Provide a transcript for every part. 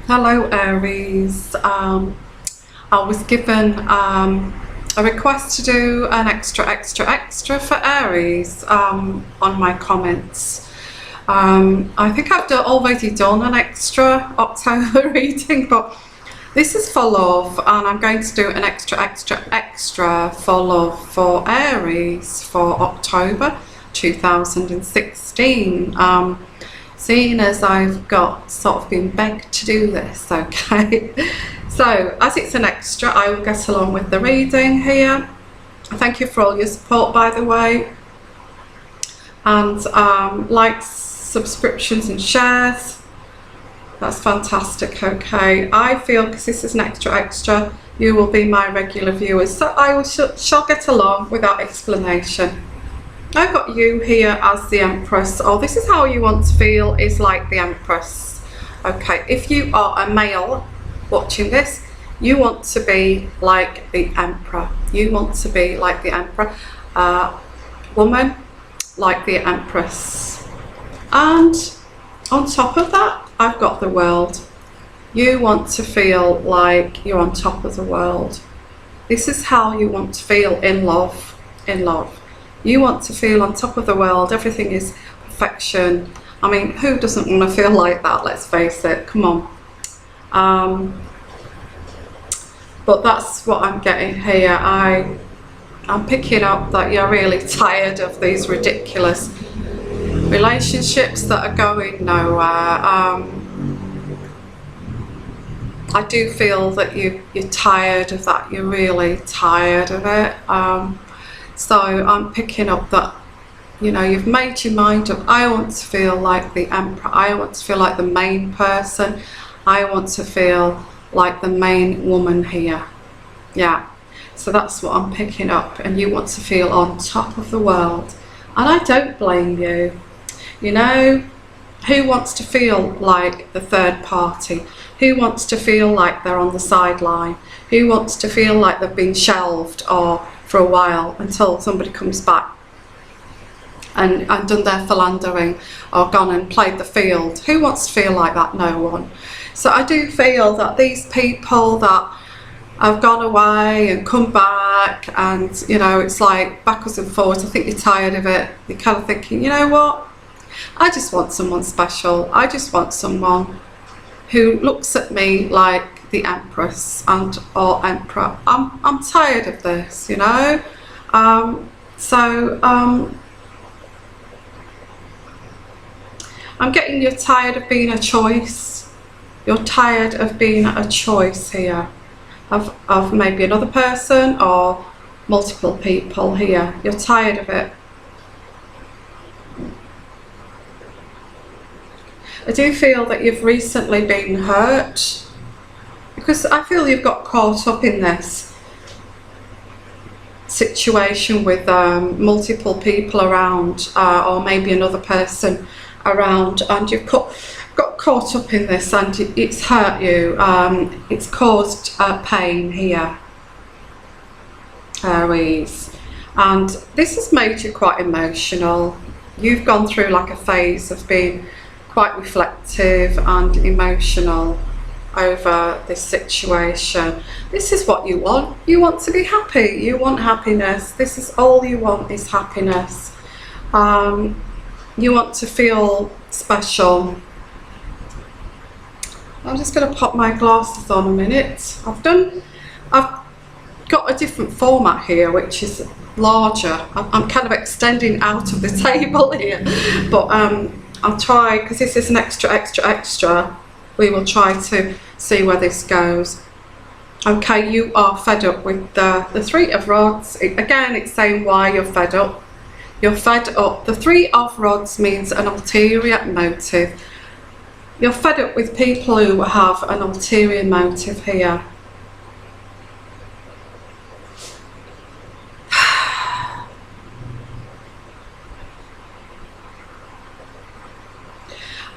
Hello Aries. I was given a request to do an extra for Aries on my comments. I think I've already done an extra October reading, but this is for love, and I'm going to do an extra for love for Aries for October 2016. Seeing as I've been begged to do this, okay. So as it's an extra, I will get along with the reading here. Thank you for all your support, by the way, and likes, subscriptions and shares. That's fantastic. Okay, I feel because this is an extra, you will be my regular viewers, so I shall get along without explanation. I've got you here as the Empress. Oh, this is how you want to feel, is like the Empress. Okay, if you are a male watching this, you want to be like the Emperor. You want to be like the Emperor. Woman, like the Empress. And on top of that, I've got the World. You want to feel like you're on top of the world. This is how you want to feel in love. In love. You want to feel on top of the world. Everything is perfection. I mean, who doesn't want to feel like that? Let's face it. Come on. But that's what I'm getting here. I'm picking up that you're really tired of these ridiculous relationships that are going nowhere. I do feel that you're tired of that. You're really tired of it. So I'm picking up that, you know, you've made your mind up. I want to feel like the Emperor. I want to feel like the main person. I want to feel like the main woman here. Yeah. So that's what I'm picking up. And you want to feel on top of the world. And I don't blame you. You know, who wants to feel like the third party? Who wants to feel like they're on the sideline? Who wants to feel like they've been shelved or for a while until somebody comes back and done their philandering or gone and played the field? Who wants to feel like that? No one. So I do feel that these people that have gone away and come back, and you know, it's like backwards and forwards. I think you're tired of it. You're kind of thinking, you know what, I just want someone special. I just want someone who looks at me like the Empress and or Emperor. I'm tired of this, you know. I'm getting you're tired of being a choice. You're tired of being a choice here of maybe another person or multiple people here. You're tired of it. I do feel that you've recently been hurt, because I feel you've got caught up in this situation with multiple people around, or maybe another person around, and you've got caught up in this, and it's hurt you. It's caused pain here, Aries, and this has made you quite emotional. You've gone through like a phase of being quite reflective and emotional over this situation. This is what you want. You want to be happy. You want happiness. This is all you want, is happiness. You want to feel special. I'm just going to pop my glasses on a minute. I've got a different format here, which is larger. I'm kind of extending out of the table here, but I'll try, because this is an extra. We will try to see where this goes. Okay, you are fed up with the Three of Rods. Again, it's saying why you're fed up. You're fed up. The Three of Rods means an ulterior motive. You're fed up with people who have an ulterior motive here.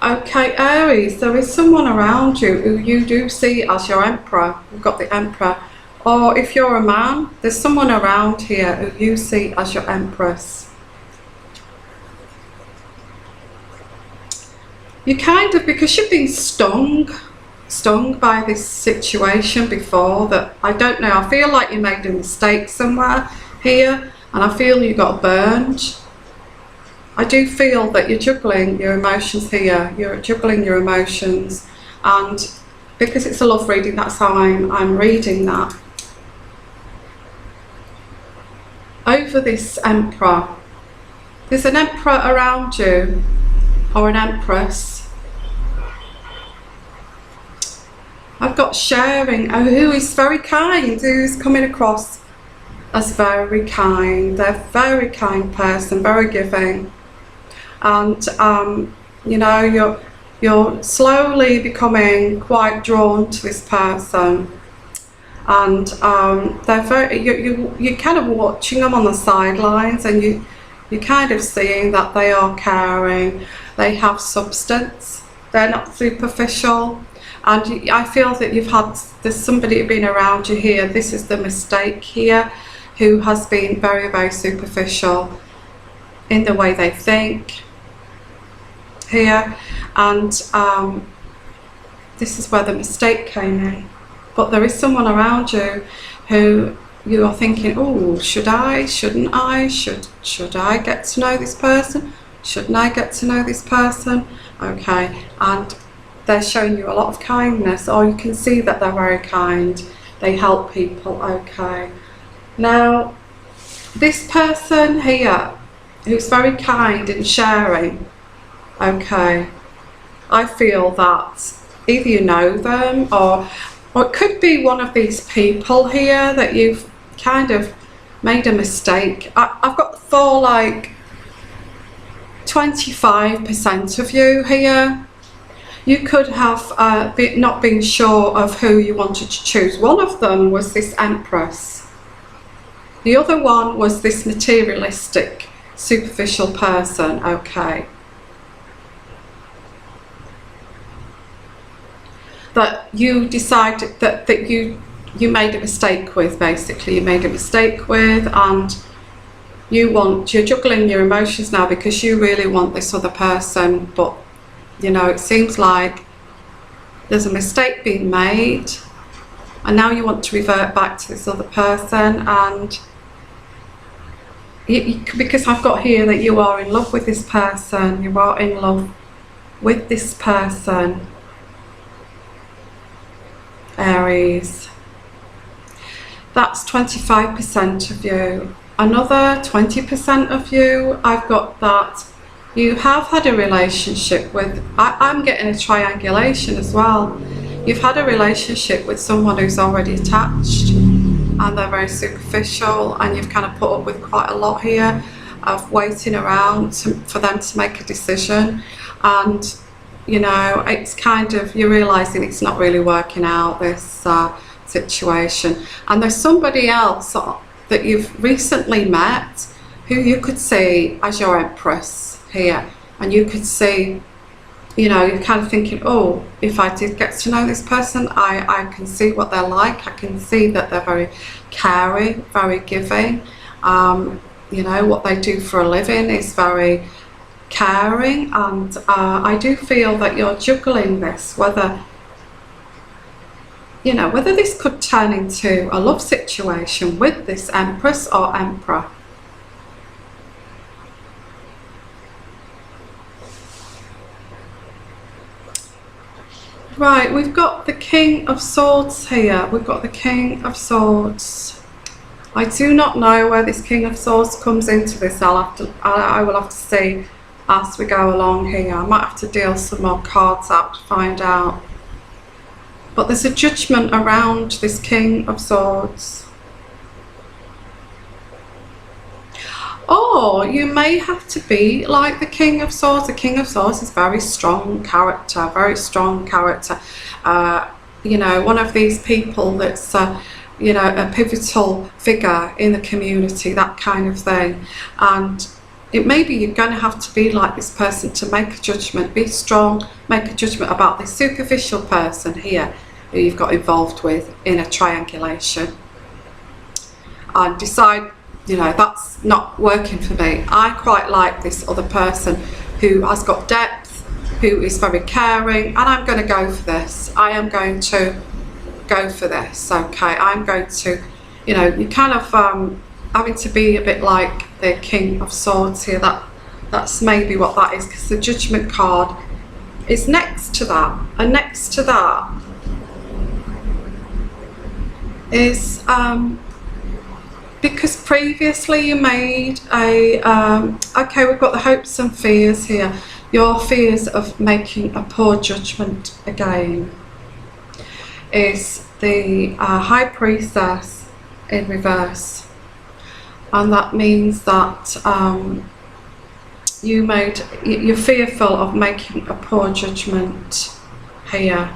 Okay, Aries, there is someone around you who you do see as your Emperor. You've got the Emperor. Or if you're a man, there's someone around here who you see as your Empress. You kind of, because you've been stung, stung by this situation before, that I don't know, I feel like you made a mistake somewhere here, and I feel you got burned. I do feel that you're juggling your emotions here, you're juggling your emotions, and because it's a love reading, that's how I'm reading that. Over this Emperor, there's an Emperor around you, or an Empress. I've got sharing, who is very kind, who's coming across as very kind. They're a very kind person, very giving. And you know, you're slowly becoming quite drawn to this person, and they're very, you're kind of watching them on the sidelines, and you're kind of seeing that they are caring, they have substance, they're not superficial. And I feel that there's somebody been around you here, this is the mistake here, who has been very, very superficial in the way they think here, and this is where the mistake came in. But there is someone around you who you are thinking, oh, should I, shouldn't I, should I get to know this person, shouldn't I get to know this person? Okay, and they're showing you a lot of kindness, or you can see that they're very kind, they help people. Okay, now this person here who's very kind and sharing, okay, I feel that either you know them, or it could be one of these people here that you've kind of made a mistake. I've got for like 25% of you here. You could have not been sure of who you wanted to choose. One of them was this Empress. The other one was this materialistic, superficial person, okay. That you decided that you made a mistake with, basically. You made a mistake with, and you're juggling your emotions now because you really want this other person, but you know, it seems like there's a mistake being made, and now you want to revert back to this other person. And because I've got here that you are in love with this person, you are in love with this person, Aries. That's 25% of you. Another 20% of you, I've got that you have had a relationship with, I'm getting a triangulation as well. You've had a relationship with someone who's already attached, and they're very superficial, and you've kind of put up with quite a lot here of waiting around for them to make a decision. And you know, it's kind of, you're realizing it's not really working out, this situation. And there's somebody else that you've recently met who you could see as your Empress here, and you could see, you know, you're kind of thinking, oh, if I did get to know this person, I can see what they're like, I can see that they're very caring, very giving, you know, what they do for a living is very caring. And I do feel that you're juggling this, whether, you know, whether this could turn into a love situation with this Empress or Emperor. Right, we've got the King of Swords here. We've got the King of Swords. I do not know where this King of Swords comes into this. I will have to see as we go along here. I might have to deal some more cards out to find out. But there's a judgment around this King of Swords. Or you may have to be like the King of Swords. The King of Swords is very strong character, very strong character. You know, one of these people that's, you know, a pivotal figure in the community, that kind of thing. And it may be you're going to have to be like this person to make a judgment, be strong, make a judgment about this superficial person here who you've got involved with in a triangulation, and decide, you know, that's not working for me. I quite like this other person who has got depth, who is very caring, and I'm going to go for this. I am going to go for this, okay? I'm going to, you know, you kind of having to be a bit like the King of Swords here. That's maybe what that is, because the Judgment card is next to that, and next to that is because previously you made a okay, we've got the hopes and fears here. Your fears of making a poor judgment again is the High Priestess in reverse, and that means that you're fearful of making a poor judgment here,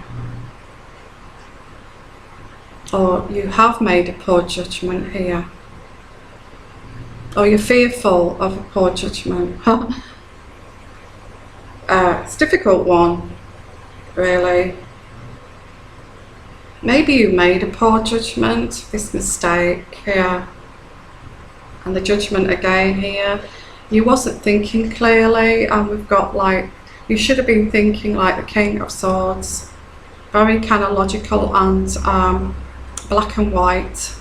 or you have made a poor judgment here, or you're fearful of a poor judgment. It's a difficult one, really. Maybe you made a poor judgment, this mistake here, and the Judgment again here. You wasn't thinking clearly, and we've got like, you should have been thinking like the King of Swords, very kind of logical and black and white.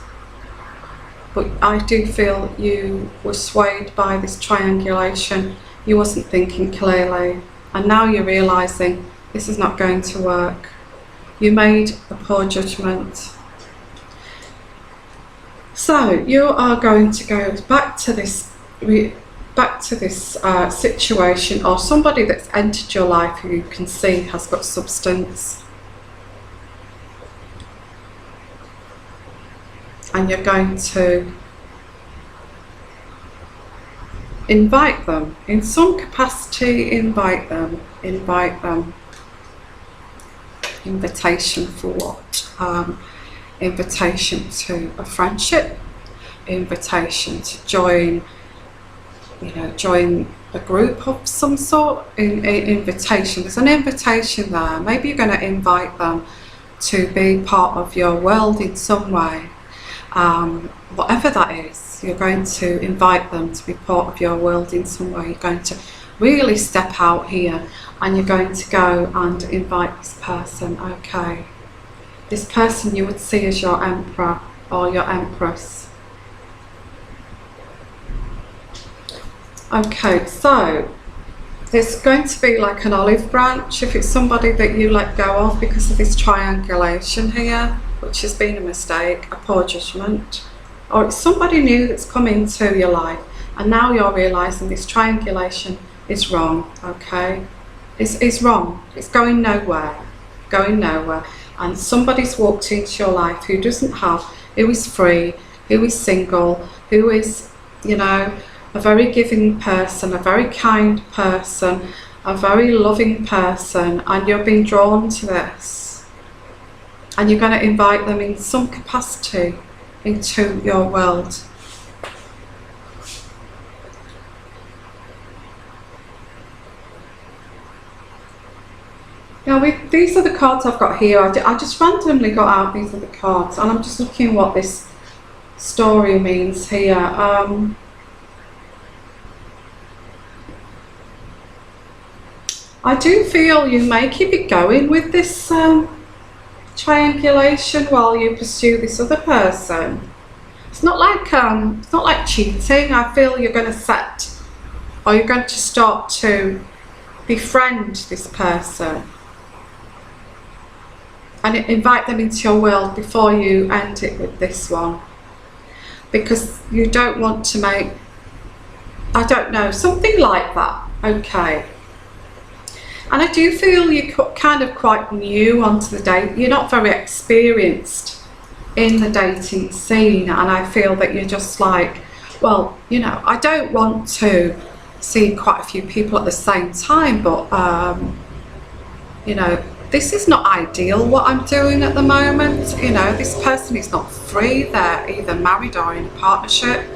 But I do feel you were swayed by this triangulation. You wasn't thinking clearly, and now you're realizing this is not going to work. You made a poor judgment. So you are going to go back to this situation, or somebody that's entered your life who you can see has got substance, and you're going to invite them in some capacity. Invite them. Invitation for what? Invitation to a friendship, invitation to join, you know, join a group of some sort. Invitation, there's an invitation there. Maybe you're going to invite them to be part of your world in some way, whatever that is. You're going to invite them to be part of your world in some way. You're going to really step out here, and you're going to go and invite this person, okay? This person you would see as your emperor or your empress. Okay, so there's going to be like an olive branch if it's somebody that you let go of because of this triangulation here, which has been a mistake, a poor judgment. Or it's somebody new that's come into your life, and now you're realising this triangulation is wrong, okay? It's wrong, it's going nowhere, and somebody's walked into your life who doesn't have, who is free, who is single, who is, you know, a very giving person, a very kind person, a very loving person, and you're being drawn to this, and you're going to invite them in some capacity into your world. Now, these are the cards I've got here. I just randomly got out these are the cards, and I'm just looking what this story means here. I do feel you may keep it going with this triangulation while you pursue this other person. It's not like cheating. I feel you're going to set, or you're going to start to befriend this person and invite them into your world before you end it with this one, because you don't want to make, I don't know, something like that, okay? And I do feel you're kind of quite new onto the date. You're not very experienced in the dating scene, and I feel that you're just like, well, you know, I don't want to see quite a few people at the same time, but you know, this is not ideal what I'm doing at the moment. You know, this person is not free, they're either married or in a partnership.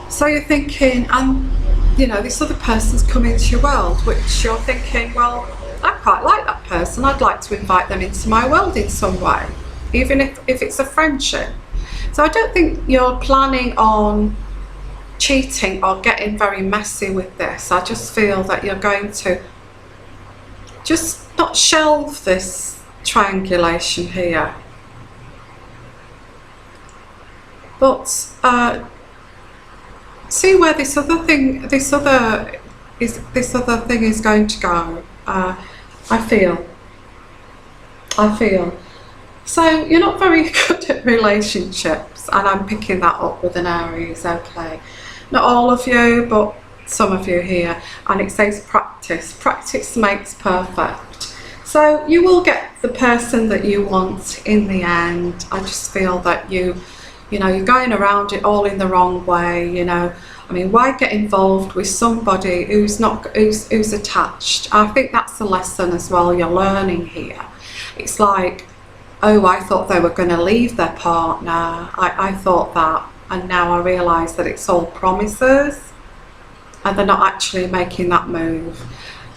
So you're thinking, and you know, this other person's come into your world, which you're thinking, well, I quite like that person, I'd like to invite them into my world in some way, even if it's a friendship. So I don't think you're planning on cheating or getting very messy with this. I just feel that you're going to just not shelve this triangulation here, but see where this other thing is going to go. I feel. So you're not very good at relationships, and I'm picking that up with an Aries, okay. Not all of you, but some of you here. And it says practice. Practice makes perfect. So you will get the person that you want in the end. I just feel that you're going around it all in the wrong way, you know. I mean, why get involved with somebody who's attached? I think that's the lesson as well you're learning here. It's like, oh, I thought they were going to leave their partner. I thought that, and now I realise that it's all promises and they're not actually making that move.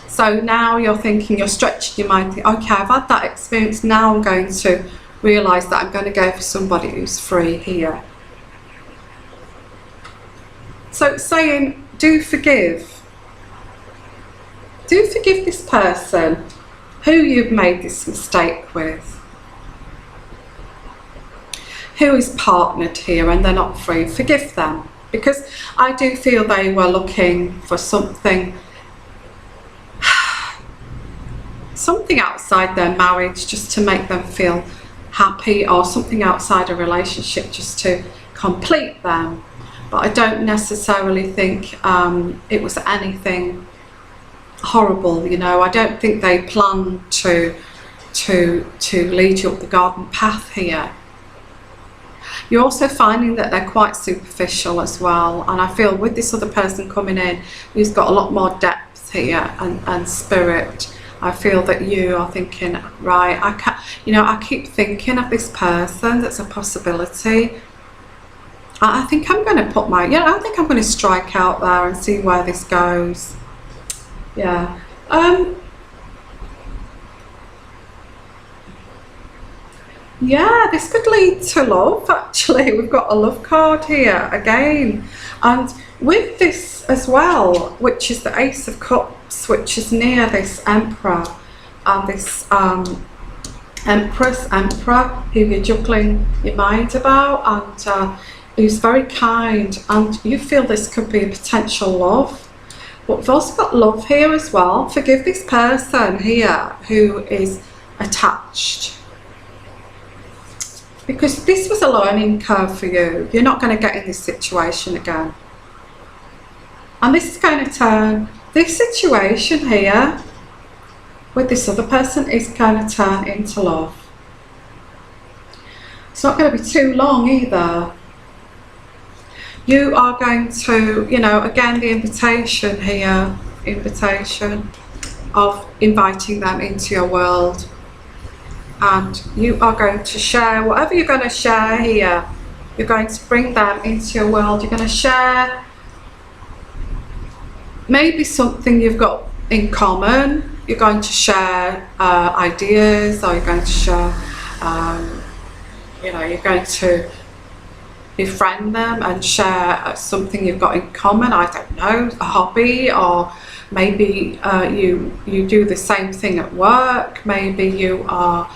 So now you're thinking, you're stretching your mind, okay, I've had that experience, now I'm going to realise that I'm going to go for somebody who's free here. So it's saying, do forgive. Do forgive this person who you've made this mistake with, who is partnered here and they're not free. Forgive them, because I do feel they were looking for something outside their marriage just to make them feel happy, or something outside a relationship just to complete them. But I don't necessarily think it was anything horrible, you know. I don't think they planned to lead you up the garden path here. You're also finding that they're quite superficial as well, and I feel with this other person coming in who's got a lot more depth here and spirit, I feel that you are thinking, right, I keep thinking of this person that's a possibility. I think I'm going to put I think I'm going to strike out there and see where this goes. Yeah. Yeah, this could lead to love, actually. We've got a love card here again. And with this as well, which is the Ace of Cups, which is near this Emperor, and this Emperor, who you're juggling your mind about, and who's very kind, and you feel this could be a potential love. But we've also got love here as well. Forgive this person here who is attached, because this was a learning curve for you. You're not going to get in this situation again. And this is going to turn, this situation here with this other person is going to turn into love. It's not going to be too long either. You are going to, again, the invitation here, invitation of inviting them into your world. And you are going to share whatever you're going to share here. You're going to bring them into your world. You're going to share maybe something you've got in common. You're going to share ideas, or you're going to share, you're going to befriend them and share something you've got in common. I don't know, a hobby, or maybe you do the same thing at work. Maybe you are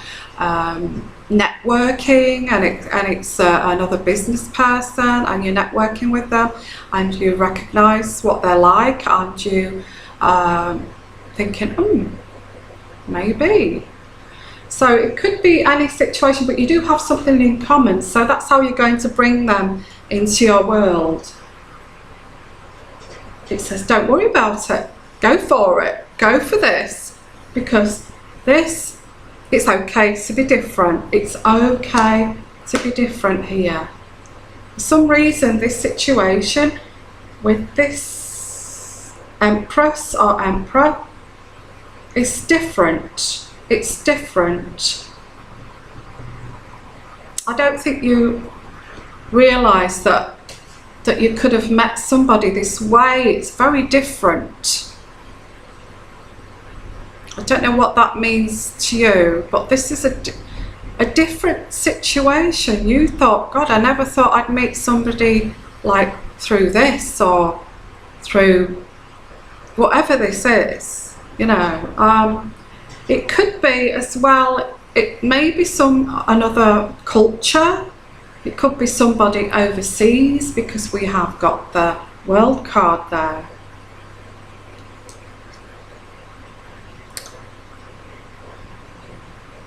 networking, and it's another business person, and you're networking with them, and you recognise what they're like, and you thinking, maybe. So it could be any situation, but you do have something in common. So that's how you're going to bring them into your world. It says, don't worry about it. Go for it. Go for this. Because this, it's okay to be different. It's okay to be different here. For some reason, this situation with this Empress or Emperor is different. It's different. I don't think you realise that you could have met somebody this way. It's very different. I don't know what that means to you, but this is a different situation. You thought, God, I never thought I'd meet somebody like through this, or through whatever this is, It could be as well, it may be another culture. It could be somebody overseas, because we have got the World card there.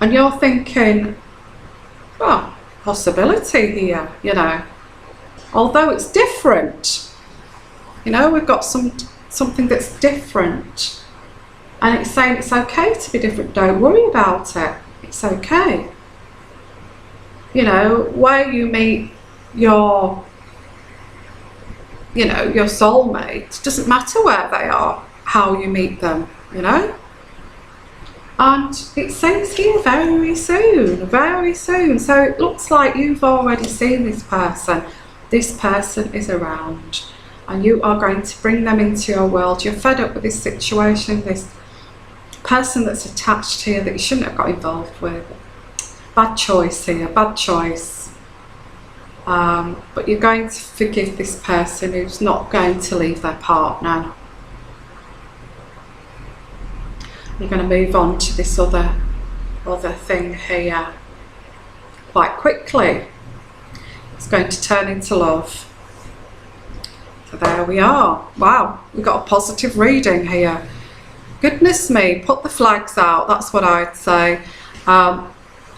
And you're thinking, well, possibility here, you know. Although it's different, you know, we've got something that's different. And it's saying it's okay to be different. Don't worry about it. It's okay. You know, where you meet your, you know, your soulmate, doesn't matter where they are, how you meet them, you know. And it says here very soon, very soon. So it looks like you've already seen this person. This person is around, and you are going to bring them into your world. You're fed up with this situation, this person that's attached here that you shouldn't have got involved with. Bad choice here, bad choice. But you're going to forgive this person who's not going to leave their partner. You're going to move on to this other thing here quite quickly. It's going to turn into love. So there we are. Wow, we've got a positive reading here. Goodness me, put the flags out, that's what I'd say.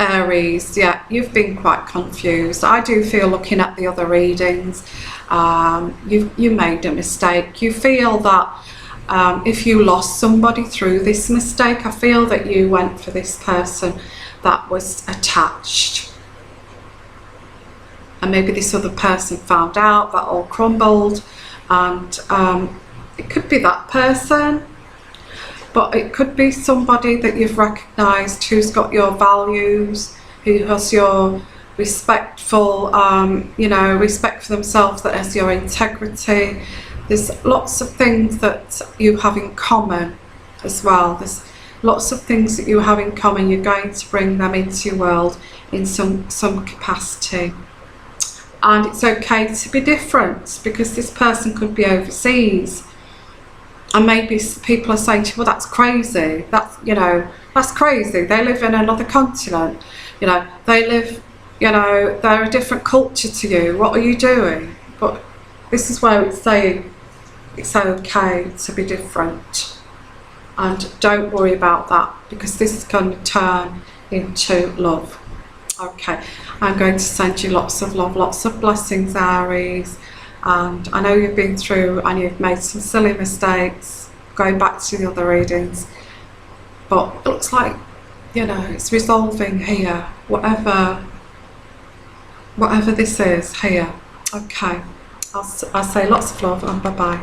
Aries, yeah, you've been quite confused. I do feel, looking at the other readings, you made a mistake. You feel that if you lost somebody through this mistake, I feel that you went for this person that was attached. And maybe this other person found out, that all crumbled, and it could be that person, but it could be somebody that you've recognised who's got your values, who has your respectful, you know, respect for themselves, that has your integrity. There's lots of things that you have in common as well. There's lots of things that you have in common. You're going to bring them into your world in some capacity. And it's okay to be different, because this person could be overseas. And maybe people are saying to you, well, that's crazy. That's, you know, that's crazy. They live in another continent. You know, they live, you know, they're a different culture to you. What are you doing? But this is where it's saying it's okay to be different. And don't worry about that, because this is going to turn into love. Okay, I'm going to send you lots of love, lots of blessings, Aries. And I know you've been through and you've made some silly mistakes, going back to the other readings. But it looks like, you know, it's resolving here, whatever this is here. Okay, I'll say lots of love and bye-bye.